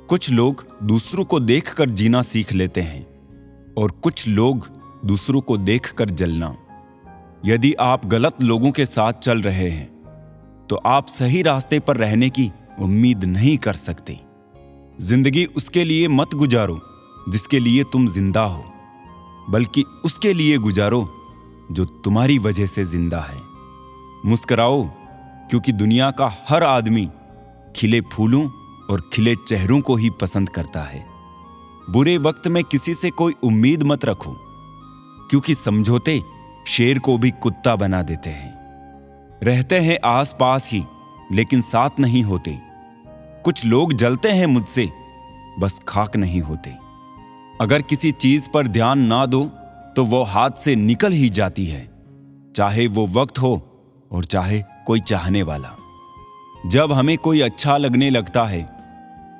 कुछ लोग दूसरों को देखकर जीना सीख लेते हैं और कुछ लोग दूसरों को देखकर जलना। यदि आप गलत लोगों के साथ चल रहे हैं तो आप सही रास्ते पर रहने की उम्मीद नहीं कर सकते। जिंदगी उसके लिए मत गुजारो जिसके लिए तुम जिंदा हो, बल्कि उसके लिए गुजारो जो तुम्हारी वजह से जिंदा है। मुस्कुराओ, क्योंकि दुनिया का हर आदमी खिले फूलों और खिले चेहरों को ही पसंद करता है। बुरे वक्त में किसी से कोई उम्मीद मत रखो, क्योंकि समझौते शेर को भी कुत्ता बना देते हैं। रहते हैं आस पास ही लेकिन साथ नहीं होते। कुछ लोग जलते हैं मुझसे, बस खाक नहीं होते। अगर किसी चीज पर ध्यान ना दो तो वो हाथ से निकल ही जाती है, चाहे वो वक्त हो और चाहे कोई चाहने वाला। जब हमें कोई अच्छा लगने लगता है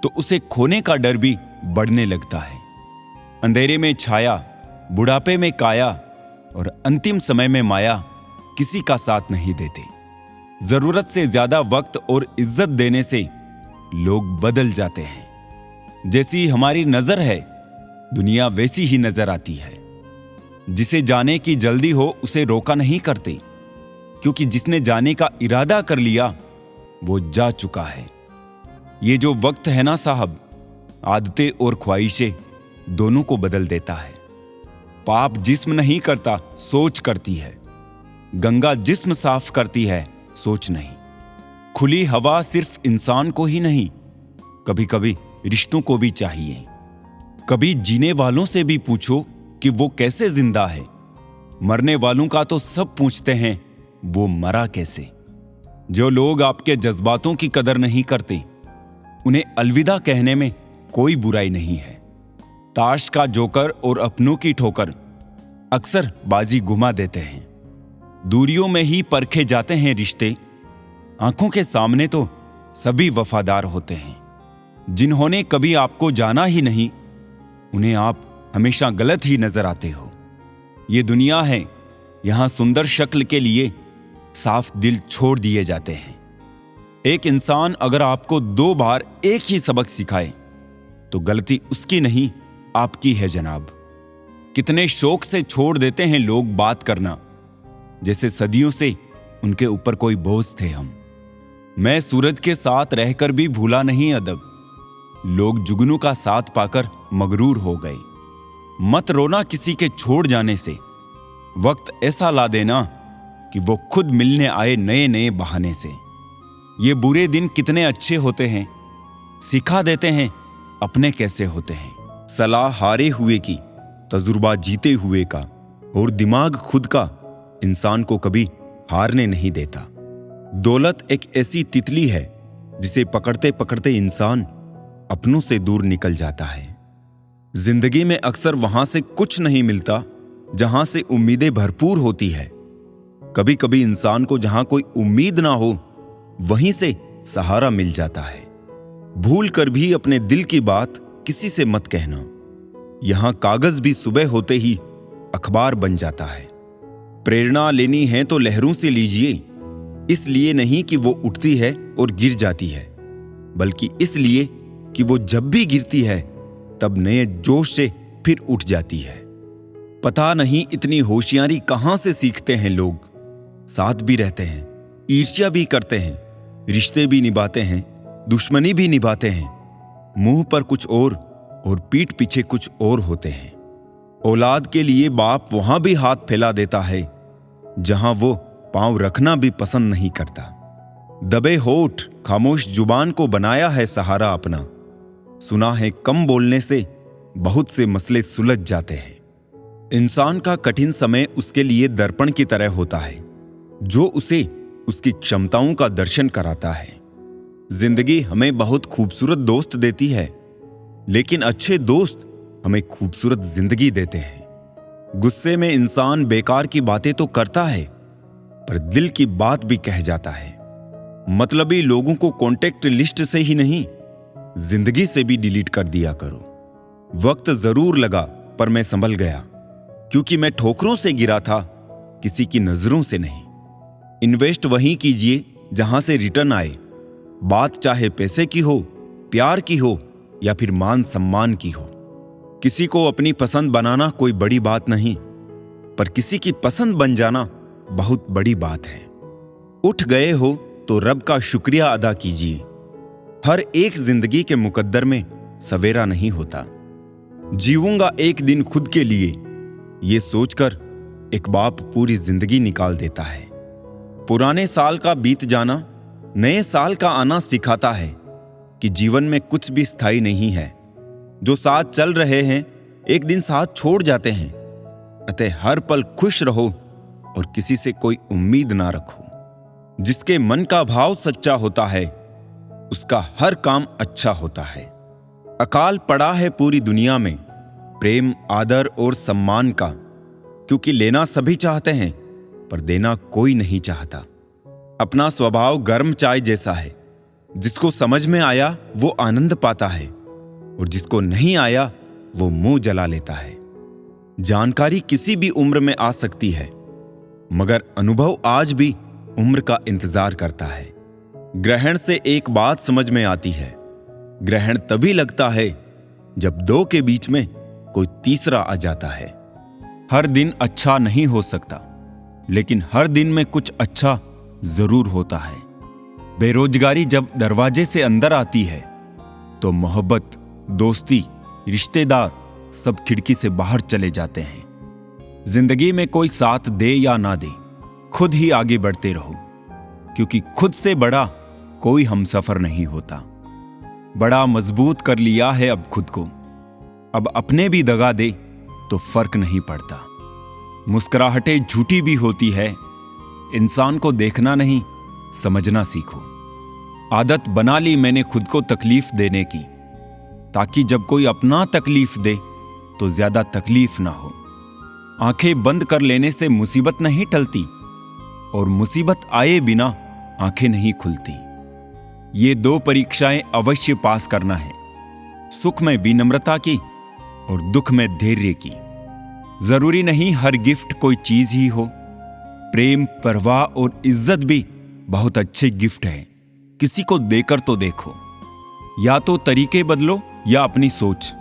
तो उसे खोने का डर भी बढ़ने लगता है। अंधेरे में छाया, बुढ़ापे में काया और अंतिम समय में माया किसी का साथ नहीं देते। जरूरत से ज्यादा वक्त और इज्जत देने से लोग बदल जाते हैं। जैसी हमारी नजर है दुनिया वैसी ही नजर आती है। जिसे जाने की जल्दी हो उसे रोका नहीं करते, क्योंकि जिसने जाने का इरादा कर लिया वो जा चुका है। ये जो वक्त है ना साहब, आदतें और ख्वाहिशें दोनों को बदल देता है। पाप जिस्म नहीं करता, सोच करती है। गंगा जिस्म साफ करती है, सोच नहीं। खुली हवा सिर्फ इंसान को ही नहीं, कभी कभी रिश्तों को भी चाहिए। कभी जीने वालों से भी पूछो कि वो कैसे जिंदा है। मरने वालों का तो सब पूछते हैं, वो मरा कैसे। जो लोग आपके जज्बातों की कदर नहीं करते, उन्हें अलविदा कहने में कोई बुराई नहीं है। ताश का जोकर और अपनों की ठोकर अक्सर बाजी घुमा देते हैं। दूरियों में ही परखे जाते हैं रिश्ते, आंखों के सामने तो सभी वफादार होते हैं। जिन्होंने कभी आपको जाना ही नहीं, उन्हें आप हमेशा गलत ही नजर आते हो। ये दुनिया है, यहां सुंदर शक्ल के लिए साफ दिल छोड़ दिए जाते हैं। एक इंसान अगर आपको 2 बार एक ही सबक सिखाए तो गलती उसकी नहीं, आपकी है जनाब। कितने शौक से छोड़ देते हैं लोग बात करना, जैसे सदियों से उनके ऊपर कोई बोझ थे हम। मैं सूरज के साथ रहकर भी भूला नहीं अदब, लोग जुगनू का साथ पाकर मगरूर हो गए। मत रोना किसी के छोड़ जाने से, वक्त ऐसा ला देना कि वो खुद मिलने आए नए नए बहाने से। ये बुरे दिन कितने अच्छे होते हैं, सिखा देते हैं अपने कैसे होते हैं। सलाह हारे हुए की, तजुर्बा जीते हुए का, और दिमाग खुद का इंसान को कभी हारने नहीं देता। दौलत एक ऐसी तितली है जिसे पकड़ते पकड़ते इंसान अपनों से दूर निकल जाता है। जिंदगी में अक्सर वहां से कुछ नहीं मिलता जहां से उम्मीदें भरपूर होती है। कभी कभी इंसान को जहां कोई उम्मीद ना हो वहीं से सहारा मिल जाता है। भूल कर भी अपने दिल की बात किसी से मत कहना। यहां कागज भी सुबह होते ही अखबार बन जाता है। प्रेरणा लेनी है तो लहरों से लीजिए, इसलिए नहीं कि वो उठती है और गिर जाती है, बल्कि इसलिए कि वो जब भी गिरती है तब नए जोश से फिर उठ जाती है। पता नहीं इतनी होशियारी कहां से सीखते हैं लोग। साथ भी रहते हैं, ईर्ष्या भी करते हैं, रिश्ते भी निभाते हैं, दुश्मनी भी निभाते हैं। मुंह पर कुछ और पीठ पीछे कुछ और होते हैं। औलाद के लिए बाप वहां भी हाथ फैला देता है जहां वो पांव रखना भी पसंद नहीं करता। दबे होठ खामोश जुबान को बनाया है सहारा अपना। सुना है कम बोलने से बहुत से मसले सुलझ जाते हैं। इंसान का कठिन समय उसके लिए दर्पण की तरह होता है, जो उसे उसकी क्षमताओं का दर्शन कराता है। जिंदगी हमें बहुत खूबसूरत दोस्त देती है, लेकिन अच्छे दोस्त हमें खूबसूरत जिंदगी देते हैं। गुस्से में इंसान बेकार की बातें तो करता है, पर दिल की बात भी कह जाता है। मतलबी लोगों को कॉन्टेक्ट लिस्ट से ही नहीं, जिंदगी से भी डिलीट कर दिया करो। वक्त जरूर लगा पर मैं संभल गया, क्योंकि मैं ठोकरों से गिरा था, किसी की नजरों से नहीं। इन्वेस्ट वहीं कीजिए जहां से रिटर्न आए। बात चाहे पैसे की हो, प्यार की हो या फिर मान सम्मान की हो। किसी को अपनी पसंद बनाना कोई बड़ी बात नहीं, पर किसी की पसंद बन जाना बहुत बड़ी बात है। उठ गए हो तो रब का शुक्रिया अदा कीजिए। हर एक जिंदगी के मुकद्दर में सवेरा नहीं होता। जीऊंगा एक दिन खुद के लिए, ये सोचकर एक बाप पूरी जिंदगी निकाल देता है। पुराने साल का बीत जाना नए साल का आना सिखाता है कि जीवन में कुछ भी स्थायी नहीं है। जो साथ चल रहे हैं एक दिन साथ छोड़ जाते हैं। अतः हर पल खुश रहो और किसी से कोई उम्मीद ना रखो। जिसके मन का भाव सच्चा होता है उसका हर काम अच्छा होता है। अकाल पड़ा है पूरी दुनिया में प्रेम, आदर और सम्मान का, क्योंकि लेना सभी चाहते हैं पर देना कोई नहीं चाहता। अपना स्वभाव गर्म चाय जैसा है। जिसको समझ में आया वो आनंद पाता है और जिसको नहीं आया वो मुंह जला लेता है। जानकारी किसी भी उम्र में आ सकती है, मगर अनुभव आज भी उम्र का इंतजार करता है। ग्रहण से एक बात समझ में आती है, ग्रहण तभी लगता है जब दो के बीच में कोई तीसरा आ जाता है। हर दिन अच्छा नहीं हो सकता, लेकिन हर दिन में कुछ अच्छा जरूर होता है। बेरोजगारी जब दरवाजे से अंदर आती है तो मोहब्बत, दोस्ती, रिश्तेदार सब खिड़की से बाहर चले जाते हैं। जिंदगी में कोई साथ दे या ना दे, खुद ही आगे बढ़ते रहो, क्योंकि खुद से बड़ा कोई हमसफर नहीं होता। बड़ा मजबूत कर लिया है अब खुद को, अब अपने भी दगा दे तो फर्क नहीं पड़ता। मुस्कुराहटें झूठी भी होती है, इंसान को देखना नहीं समझना सीखो। आदत बना ली मैंने खुद को तकलीफ देने की, ताकि जब कोई अपना तकलीफ दे तो ज्यादा तकलीफ ना हो। आंखें बंद कर लेने से मुसीबत नहीं टलती और मुसीबत आए बिना आंखें नहीं खुलती। ये दो परीक्षाएं अवश्य पास करना है, सुख में विनम्रता की और दुख में धैर्य की। जरूरी नहीं हर गिफ्ट कोई चीज ही हो। प्रेम, परवाह और इज्जत भी बहुत अच्छे गिफ्ट है। किसी को देकर तो देखो। या तो तरीके बदलो या अपनी सोच।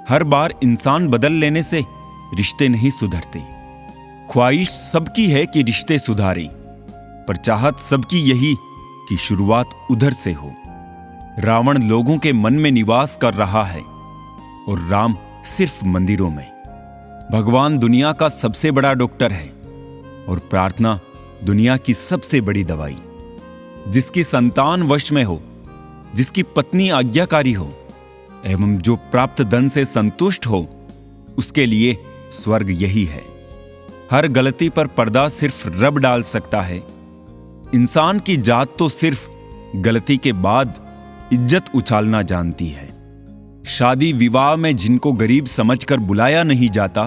हर बार इंसान बदल लेने से रिश्ते नहीं सुधरते। ख्वाहिश सबकी है कि रिश्ते सुधारे, पर चाहत सबकी यही कि शुरुआत उधर से हो। रावण लोगों के मन में निवास कर रहा है और राम सिर्फ मंदिरों में। भगवान दुनिया का सबसे बड़ा डॉक्टर है और प्रार्थना दुनिया की सबसे बड़ी दवाई। जिसकी संतान वश में हो, जिसकी पत्नी आज्ञाकारी हो एवं जो प्राप्त धन से संतुष्ट हो, उसके लिए स्वर्ग यही है। हर गलती पर पर्दा सिर्फ रब डाल सकता है। इंसान की जात तो सिर्फ गलती के बाद इज्जत उछालना जानती है। शादी विवाह में जिनको गरीब समझकर बुलाया नहीं जाता,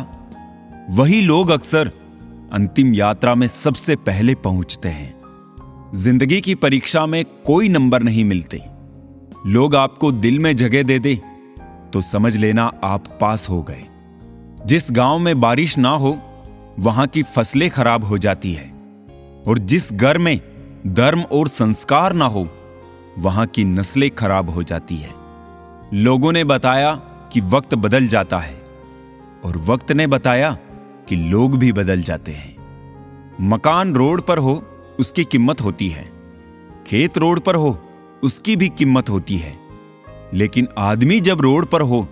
वही लोग अक्सर अंतिम यात्रा में सबसे पहले पहुंचते हैं। जिंदगी की परीक्षा में कोई नंबर नहीं मिलते। लोग आपको दिल में जगह दे दे तो समझ लेना आप पास हो गए। जिस गांव में बारिश ना हो वहां की फसलें खराब हो जाती है, और जिस घर में धर्म और संस्कार ना हो वहां की नस्लें खराब हो जाती है। लोगों ने बताया कि वक्त बदल जाता है, और वक्त ने बताया कि लोग भी बदल जाते हैं। मकान रोड पर हो उसकी कीमत होती है, खेत रोड पर हो उसकी भी कीमत होती है, लेकिन आदमी जब रोड पर हो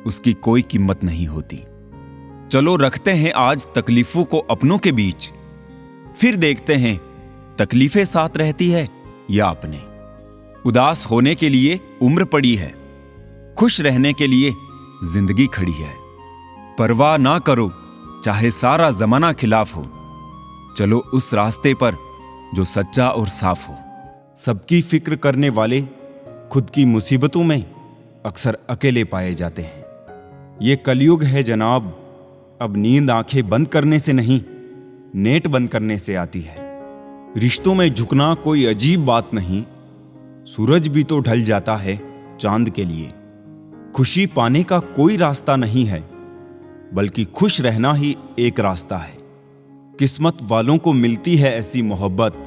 उसकी कोई कीमत नहीं होती। चलो रखते हैं आज तकलीफों को अपनों के बीच, फिर देखते हैं तकलीफें साथ रहती है या अपने। उदास होने के लिए उम्र पड़ी है, खुश रहने के लिए जिंदगी खड़ी है। परवाह ना करो चाहे सारा जमाना खिलाफ हो, चलो उस रास्ते पर जो सच्चा और साफ हो। सबकी फिक्र करने वाले खुद की मुसीबतों में अक्सर अकेले पाए जाते हैं। ये कलयुग है जनाब, अब नींद आंखें बंद करने से नहीं, नेट बंद करने से आती है। रिश्तों में झुकना कोई अजीब बात नहीं, सूरज भी तो ढल जाता है चांद के लिए। खुशी पाने का कोई रास्ता नहीं है, बल्कि खुश रहना ही एक रास्ता है। किस्मत वालों को मिलती है ऐसी मोहब्बत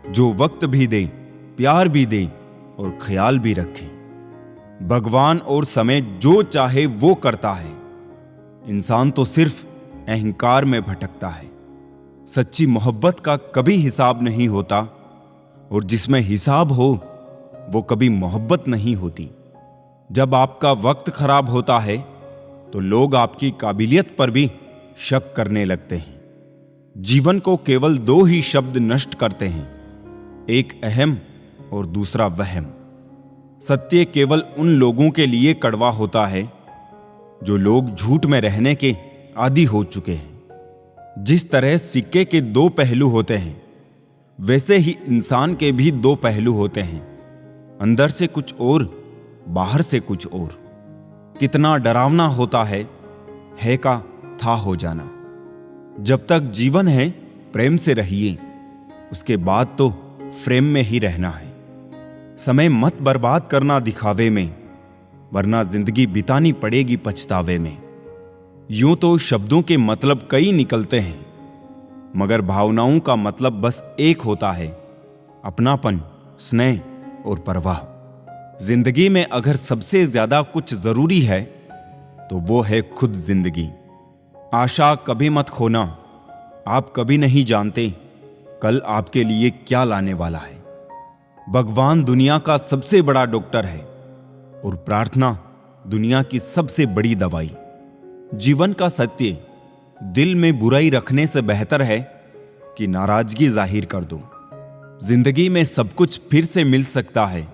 जो वक्त भी दे, प्यार भी दे और ख्याल भी रखे। भगवान और समय जो चाहे वो करता है। इंसान तो सिर्फ अहंकार में भटकता है। सच्ची मोहब्बत का कभी हिसाब नहीं होता, और जिसमें हिसाब हो वो कभी मोहब्बत नहीं होती। जब आपका वक्त खराब होता है तो लोग आपकी काबिलियत पर भी शक करने लगते हैं। जीवन को केवल दो ही शब्द नष्ट करते हैं, एक अहम और दूसरा वहम। सत्य केवल उन लोगों के लिए कड़वा होता है जो लोग झूठ में रहने के आदी हो चुके हैं। जिस तरह सिक्के के दो पहलू होते हैं, वैसे ही इंसान के भी दो पहलू होते हैं, अंदर से कुछ और, बाहर से कुछ और। कितना डरावना होता है का था हो जाना। जब तक जीवन है प्रेम से रहिए, उसके बाद तो फ्रेम में ही रहना है। समय मत बर्बाद करना दिखावे में, वरना जिंदगी बितानी पड़ेगी पछतावे में। यूं तो शब्दों के मतलब कई निकलते हैं, मगर भावनाओं का मतलब बस एक होता है, अपनापन, स्नेह और परवाह। जिंदगी में अगर सबसे ज्यादा कुछ जरूरी है तो वो है खुद जिंदगी। आशा कभी मत खोना, आप कभी नहीं जानते कल आपके लिए क्या लाने वाला है। भगवान दुनिया का सबसे बड़ा डॉक्टर है और प्रार्थना दुनिया की सबसे बड़ी दवाई। जीवन का सत्य दिल में बुराई रखने से बेहतर है कि नाराजगी जाहिर कर दो। जिंदगी में सब कुछ फिर से मिल सकता है,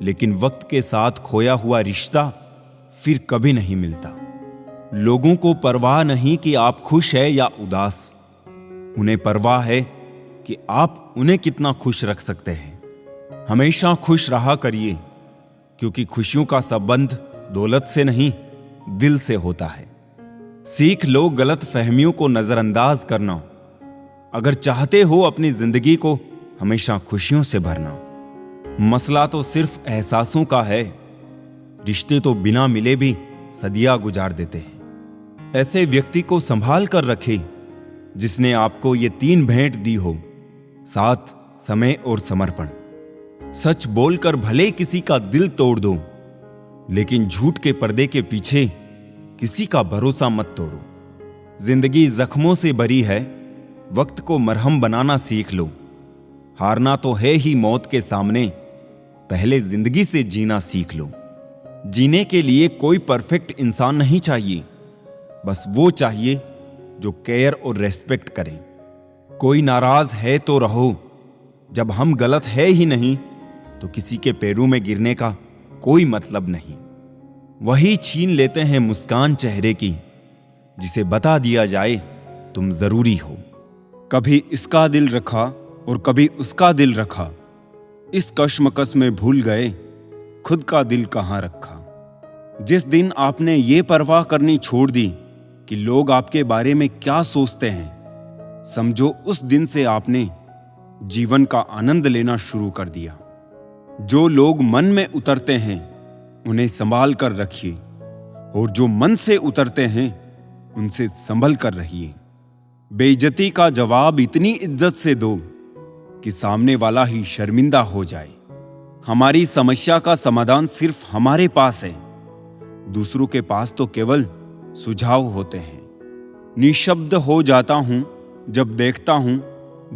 लेकिन वक्त के साथ खोया हुआ रिश्ता फिर कभी नहीं मिलता। लोगों को परवाह नहीं कि आप खुश हैं या उदास, उन्हें परवाह है कि आप उन्हें कितना खुश रख सकते हैं। हमेशा खुश रहा करिए, क्योंकि खुशियों का संबंध दौलत से नहीं, दिल से होता है। सीख लो गलत फहमियों को नजरअंदाज करना, अगर चाहते हो अपनी जिंदगी को हमेशा खुशियों से भरना। मसला तो सिर्फ एहसासों का है, रिश्ते तो बिना मिले भी सदियां गुजार देते हैं। ऐसे व्यक्ति को संभाल कर रखें जिसने आपको ये तीन भेंट दी हो, साथ, समय और समर्पण। सच बोलकर भले किसी का दिल तोड़ दो, लेकिन झूठ के पर्दे के पीछे किसी का भरोसा मत तोड़ो। जिंदगी जख्मों से भरी है, वक्त को मरहम बनाना सीख लो। हारना तो है ही मौत के सामने, पहले जिंदगी से जीना सीख लो। जीने के लिए कोई परफेक्ट इंसान नहीं चाहिए, बस वो चाहिए जो केयर और रेस्पेक्ट करे। कोई नाराज है तो रहो, जब हम गलत है ही नहीं तो किसी के पैरों में गिरने का कोई मतलब नहीं। वही छीन लेते हैं मुस्कान चेहरे की, जिसे बता दिया जाए तुम जरूरी हो। कभी इसका दिल रखा और कभी उसका दिल रखा, इस कश्मकश में भूल गए खुद का दिल कहाँ रखा। जिस दिन आपने ये परवाह करनी छोड़ दी कि लोग आपके बारे में क्या सोचते हैं, समझो उस दिन से आपने जीवन का आनंद लेना शुरू कर दिया। जो लोग मन में उतरते हैं उन्हें संभाल कर रखिए, और जो मन से उतरते हैं उनसे संभल कर रहिए। बेइज्जती का जवाब इतनी इज्जत से दो कि सामने वाला ही शर्मिंदा हो जाए। हमारी समस्या का समाधान सिर्फ हमारे पास है, दूसरों के पास तो केवल सुझाव होते हैं। निशब्द हो जाता हूं जब देखता हूं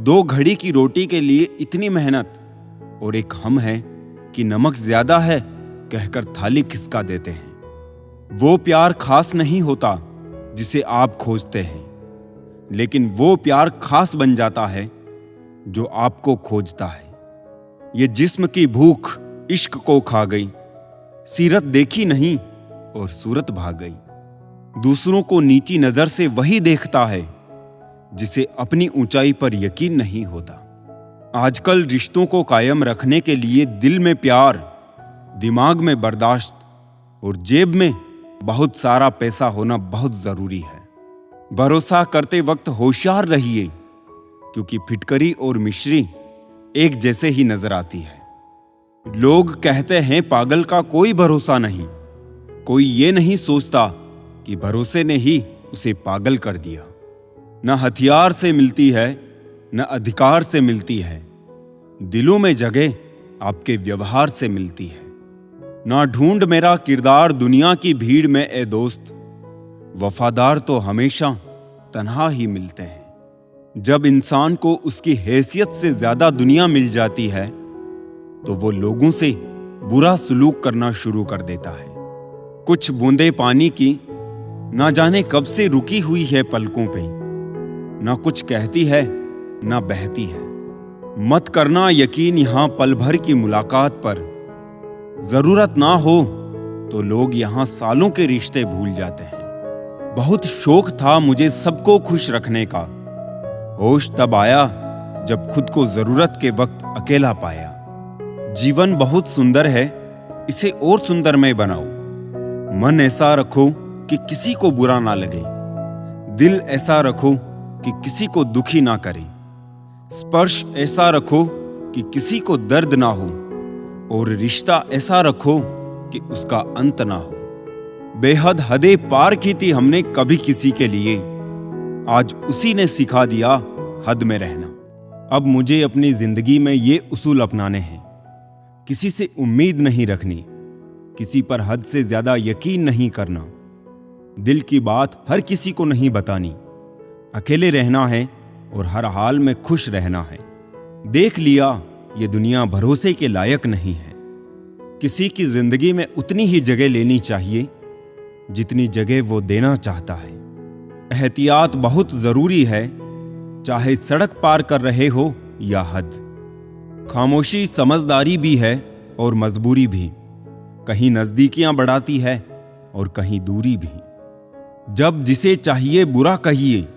दो घड़ी की रोटी के लिए इतनी मेहनत, और एक हम है कि नमक ज्यादा है कहकर थाली खिसका देते हैं। वो प्यार खास नहीं होता जिसे आप खोजते हैं, लेकिन वो प्यार खास बन जाता है जो आपको खोजता है। ये जिस्म की भूख इश्क को खा गई, सीरत देखी नहीं और सूरत भाग गई। दूसरों को नीची नजर से वही देखता है जिसे अपनी ऊंचाई पर यकीन नहीं होता। आजकल रिश्तों को कायम रखने के लिए दिल में प्यार, दिमाग में बर्दाश्त और जेब में बहुत सारा पैसा होना बहुत जरूरी है। भरोसा करते वक्त होशियार रहिए, क्योंकि फिटकरी और मिश्री एक जैसे ही नजर आती है। लोग कहते हैं पागल का कोई भरोसा नहीं, कोई ये नहीं सोचता कि भरोसे ने ही उसे पागल कर दिया। न हथियार से मिलती है न अधिकार से मिलती है, दिलों में जगह आपके व्यवहार से मिलती है। ना ढूंढ मेरा किरदार दुनिया की भीड़ में ए दोस्त, वफादार तो हमेशा तन्हा ही मिलते हैं। जब इंसान को उसकी हैसियत से ज्यादा दुनिया मिल जाती है तो वो लोगों से बुरा सलूक करना शुरू कर देता है। कुछ बूंदे पानी की ना जाने कब से रुकी हुई है पलकों पे, ना कुछ कहती है ना बहती है। मत करना यकीन यहां पल भर की मुलाकात पर, जरूरत ना हो तो लोग यहां सालों के रिश्ते भूल जाते हैं। बहुत शौक था मुझे सबको खुश रखने का, होश तब आया जब खुद को जरूरत के वक्त अकेला पाया। जीवन बहुत सुंदर है, इसे और सुंदरमय बनाओ। मन ऐसा रखो कि किसी को बुरा ना लगे, दिल ऐसा रखो कि किसी को दुखी ना करे, स्पर्श ऐसा रखो कि किसी को दर्द ना हो, और रिश्ता ऐसा रखो कि उसका अंत ना हो। बेहद हदें पार की थी हमने कभी किसी के लिए, आज उसी ने सिखा दिया हद में रहना। अब मुझे अपनी जिंदगी में ये उसूल अपनाने हैं, किसी से उम्मीद नहीं रखनी, किसी पर हद से ज्यादा यकीन नहीं करना, दिल की बात हर किसी को नहीं बतानी, अकेले रहना है और हर हाल में खुश रहना है। देख लिया ये दुनिया भरोसे के लायक नहीं है। किसी की जिंदगी में उतनी ही जगह लेनी चाहिए जितनी जगह वो देना चाहता है। एहतियात बहुत जरूरी है, चाहे सड़क पार कर रहे हो या हद। खामोशी समझदारी भी है और मजबूरी भी, कहीं नजदीकियां बढ़ाती है और कहीं दूरी भी। जब जिसे चाहिए बुरा कहिए,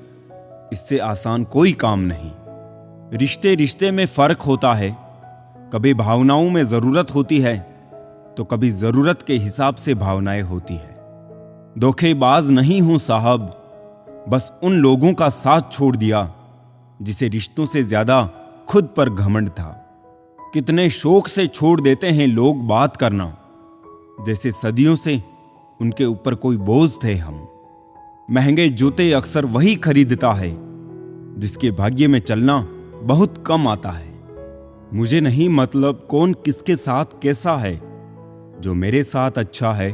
इससे आसान कोई काम नहीं। रिश्ते रिश्ते में फर्क होता है, कभी भावनाओं में जरूरत होती है तो कभी जरूरत के हिसाब से भावनाएं होती है। धोखेबाज नहीं हूं साहब, बस उन लोगों का साथ छोड़ दिया जिसे रिश्तों से ज्यादा खुद पर घमंड था। कितने शौक से छोड़ देते हैं लोग बात करना, जैसे सदियों से उनके ऊपर कोई बोझ थे हम। महंगे जूते अक्सर वही खरीदता है जिसके भाग्य में चलना बहुत कम आता है। मुझे नहीं मतलब कौन किसके साथ कैसा है, जो मेरे साथ अच्छा है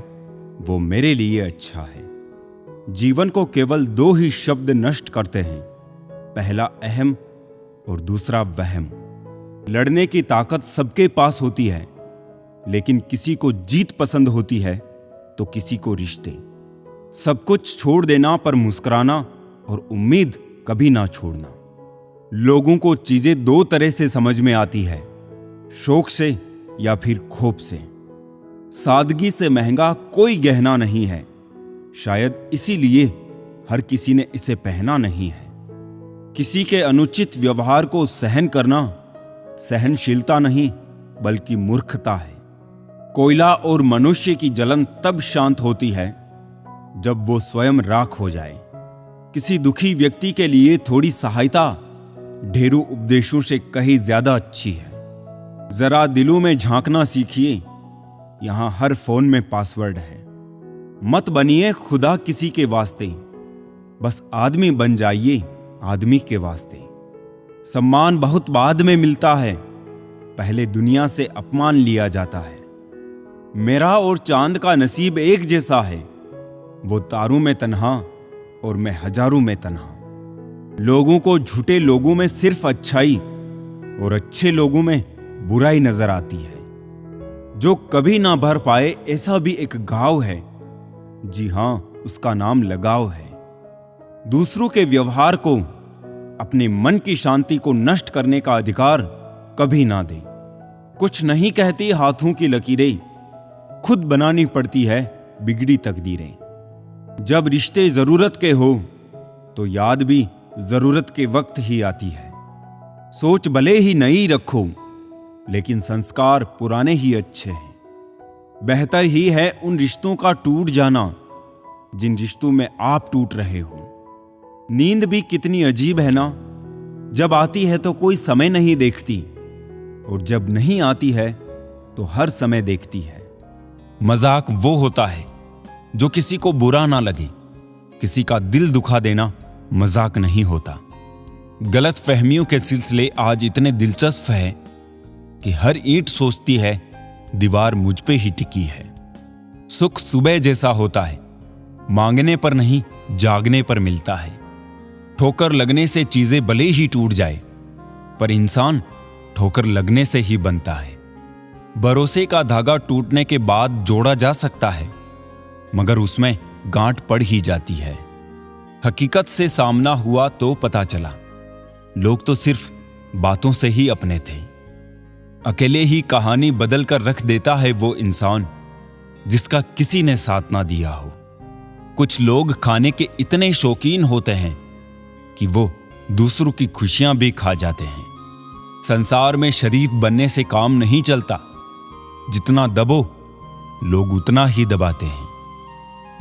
वो मेरे लिए अच्छा है। जीवन को केवल दो ही शब्द नष्ट करते हैं, पहला अहम और दूसरा वहम। लड़ने की ताकत सबके पास होती है, लेकिन किसी को जीत पसंद होती है तो किसी को रिश्ते। सब कुछ छोड़ देना पर मुस्कुराना और उम्मीद कभी ना छोड़ना। लोगों को चीजें दो तरह से समझ में आती है, शौक से या फिर खोप से। सादगी से महंगा कोई गहना नहीं है, शायद इसीलिए हर किसी ने इसे पहना नहीं है। किसी के अनुचित व्यवहार को सहन करना सहनशीलता नहीं बल्कि मूर्खता है। कोयला और मनुष्य की जलन तब शांत होती है जब वो स्वयं राख हो जाए। किसी दुखी व्यक्ति के लिए थोड़ी सहायता ढेरों उपदेशों से कहीं ज्यादा अच्छी है। जरा दिलों में झांकना सीखिए, यहां हर फोन में पासवर्ड है। मत बनिए खुदा किसी के वास्ते, बस आदमी बन जाइए आदमी के वास्ते। सम्मान बहुत बाद में मिलता है, पहले दुनिया से अपमान लिया जाता है। मेरा और चांद का नसीब एक जैसा है, वो तारों में तन्हा और मैं हजारों में तन्हा। लोगों को झूठे लोगों में सिर्फ अच्छाई और अच्छे लोगों में बुराई नजर आती है। जो कभी ना भर पाए ऐसा भी एक घाव है, जी हां उसका नाम लगाव है। दूसरों के व्यवहार को, अपने मन की शांति को नष्ट करने का अधिकार कभी ना दे। कुछ नहीं कहती हाथों की लकीरें, खुद बनानी पड़ती है बिगड़ी तकदीरें। जब रिश्ते जरूरत के हो तो याद भी जरूरत के वक्त ही आती है। सोच भले ही नई रखो, लेकिन संस्कार पुराने ही अच्छे हैं। बेहतर ही है उन रिश्तों का टूट जाना जिन रिश्तों में आप टूट रहे हो। नींद भी कितनी अजीब है ना, जब आती है तो कोई समय नहीं देखती, और जब नहीं आती है तो हर समय देखती है। मजाक वो होता है जो किसी को बुरा ना लगे, किसी का दिल दुखा देना मजाक नहीं होता। गलत फहमियों के सिलसिले आज इतने दिलचस्प है कि हर ईंट सोचती है दीवार मुझ पे ही टिकी है। सुख सुबह जैसा होता है, मांगने पर नहीं जागने पर मिलता है। ठोकर लगने से चीजें भले ही टूट जाए, पर इंसान ठोकर लगने से ही बनता है। भरोसे का धागा टूटने के बाद जोड़ा जा सकता है, मगर उसमें गांठ पड़ ही जाती है। हकीकत से सामना हुआ तो पता चला, लोग तो सिर्फ बातों से ही अपने थे। अकेले ही कहानी बदल कर रख देता है वो इंसान जिसका किसी ने साथ ना दिया हो। कुछ लोग खाने के इतने शौकीन होते हैं कि वो दूसरों की खुशियां भी खा जाते हैं। संसार में शरीफ बनने से काम नहीं चलता, जितना दबो लोग उतना ही दबाते हैं।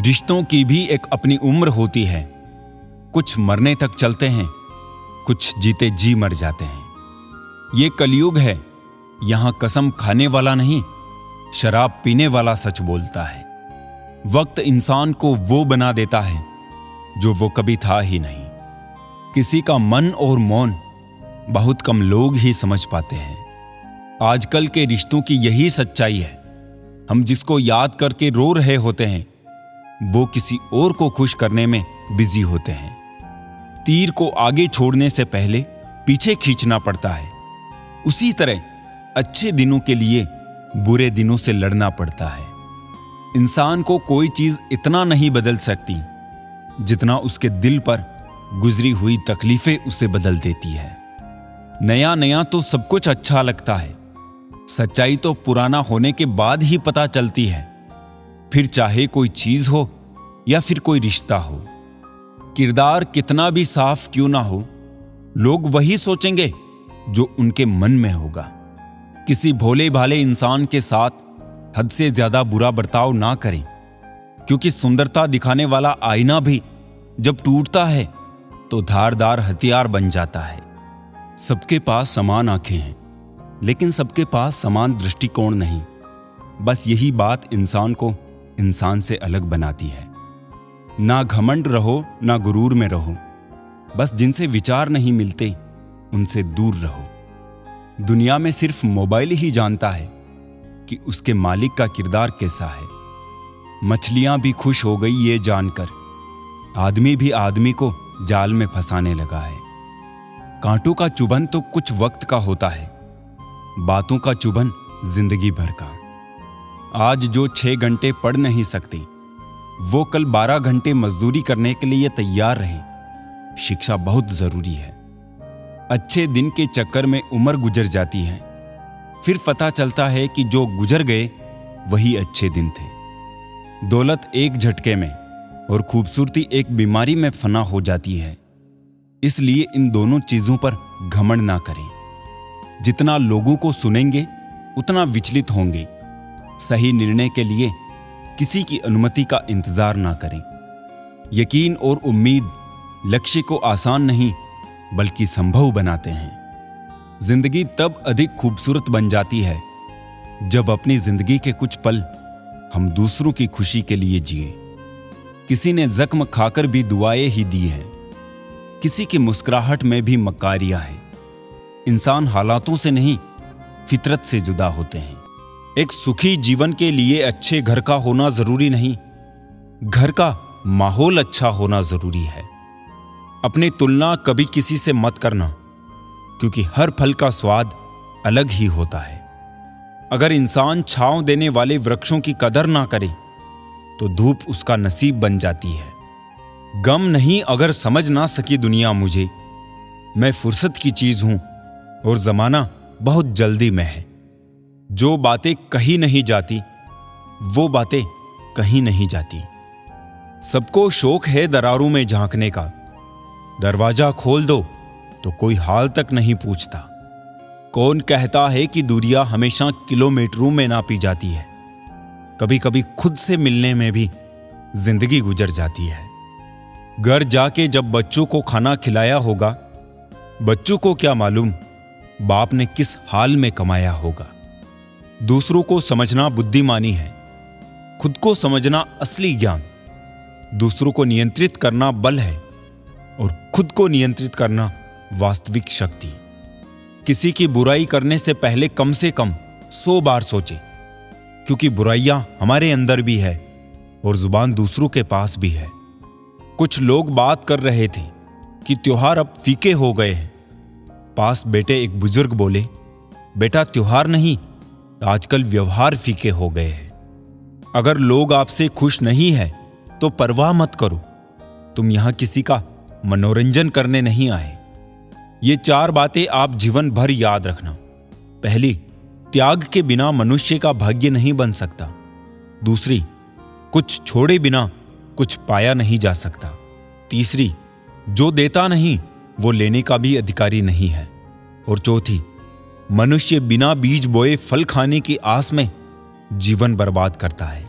रिश्तों की भी एक अपनी उम्र होती है, कुछ मरने तक चलते हैं, कुछ जीते जी मर जाते हैं। ये कलयुग है, यहां कसम खाने वाला नहीं, शराब पीने वाला सच बोलता है। वक्त इंसान को वो बना देता है जो वो कभी था ही नहीं। किसी का मन और मौन बहुत कम लोग ही समझ पाते हैं। आजकल के रिश्तों की यही सच्चाई है। हम जिसको याद करके रो रहे होते हैं, वो किसी और को खुश करने में बिजी होते हैं। तीर को आगे छोड़ने से पहले पीछे खींचना पड़ता है। उसी तरह अच्छे दिनों के लिए बुरे दिनों से लड़ना पड़ता है। इंसान को कोई चीज इतना नहीं बदल सकती जितना उसके दिल पर गुजरी हुई तकलीफें उसे बदल देती है। नया नया तो सब कुछ अच्छा लगता है, सच्चाई तो पुराना होने के बाद ही पता चलती है। फिर चाहे कोई चीज हो या फिर कोई रिश्ता हो, किरदार कितना भी साफ क्यों ना हो, लोग वही सोचेंगे जो उनके मन में होगा। किसी भोले भाले इंसान के साथ हद से ज्यादा बुरा बर्ताव ना करें, क्योंकि सुंदरता दिखाने वाला आईना भी जब टूटता है तो धारदार हथियार बन जाता है। सबके पास समान आंखें हैं, लेकिन सबके पास समान दृष्टिकोण नहीं। बस यही बात इंसान को इंसान से अलग बनाती है। ना घमंड रहो, ना गुरूर में रहो। बस जिनसे विचार नहीं मिलते उनसे दूर रहो। दुनिया में सिर्फ मोबाइल ही जानता है कि उसके मालिक का किरदार कैसा है। मछलियां भी खुश हो गई ये जानकर, आदमी भी आदमी को जाल में फंसाने लगा है। कांटों का चुभन तो कुछ वक्त का होता है, बातों का चुभन जिंदगी भर का। आज जो 6 घंटे पढ़ नहीं सकते, वो कल 12 घंटे मजदूरी करने के लिए तैयार रहें। शिक्षा बहुत जरूरी है। अच्छे दिन के चक्कर में उम्र गुजर जाती है, फिर पता चलता है कि जो गुजर गए वही अच्छे दिन थे। दौलत एक झटके में और खूबसूरती एक बीमारी में फना हो जाती है। इसलिए इन दोनों चीजों पर घमंड ना करें। जितना लोगों को सुनेंगे उतना विचलित होंगे। सही निर्णय के लिए किसी की अनुमति का इंतजार ना करें। यकीन और उम्मीद लक्ष्य को आसान नहीं बल्कि संभव बनाते हैं। जिंदगी तब अधिक खूबसूरत बन जाती है जब अपनी जिंदगी के कुछ पल हम दूसरों की खुशी के लिए जिए। किसी ने जख्म खाकर भी दुआएं ही दी हैं, किसी की मुस्कुराहट में भी मकारियां है। इंसान हालातों से नहीं फितरत से जुदा होते हैं। एक सुखी जीवन के लिए अच्छे घर का होना जरूरी नहीं, घर का माहौल अच्छा होना जरूरी है। अपनी तुलना कभी किसी से मत करना, क्योंकि हर फल का स्वाद अलग ही होता है। अगर इंसान छांव देने वाले वृक्षों की कदर ना करे तो धूप उसका नसीब बन जाती है। गम नहीं अगर समझ ना सकी दुनिया मुझे, मैं फुर्सत की चीज हूं और जमाना बहुत जल्दी में है। जो बातें कही नहीं जाती वो बातें कहीं नहीं जाती। सबको शौक है दरारों में झांकने का, दरवाजा खोल दो तो कोई हाल तक नहीं पूछता। कौन कहता है कि दूरियां हमेशा किलोमीटरों में नापी जाती है। कभी कभी खुद से मिलने में भी जिंदगी गुजर जाती है। घर जाके जब बच्चों को खाना खिलाया होगा, बच्चों को क्या मालूम बाप ने किस हाल में कमाया होगा। दूसरों को समझना बुद्धिमानी है, खुद को समझना असली ज्ञान। दूसरों को नियंत्रित करना बल है और खुद को नियंत्रित करना वास्तविक शक्ति। किसी की बुराई करने से पहले कम से कम 100 बार सोचे, क्योंकि बुराइयां हमारे अंदर भी है और जुबान दूसरों के पास भी है। कुछ लोग बात कर रहे थे कि त्योहार अब फीके हो गए हैं। पास बैठे एक बुजुर्ग बोले, बेटा त्योहार नहीं, आजकल व्यवहार फीके हो गए हैं। अगर लोग आपसे खुश नहीं है तो परवाह मत करो, तुम यहां किसी का मनोरंजन करने नहीं आए। ये 4 बातें आप जीवन भर याद रखना। पहली, त्याग के बिना मनुष्य का भाग्य नहीं बन सकता। दूसरी, कुछ छोड़े बिना कुछ पाया नहीं जा सकता। तीसरी, जो देता नहीं वो लेने का भी अधिकारी नहीं है। और चौथी, मनुष्य बिना बीज बोए फल खाने की आस में जीवन बर्बाद करता है।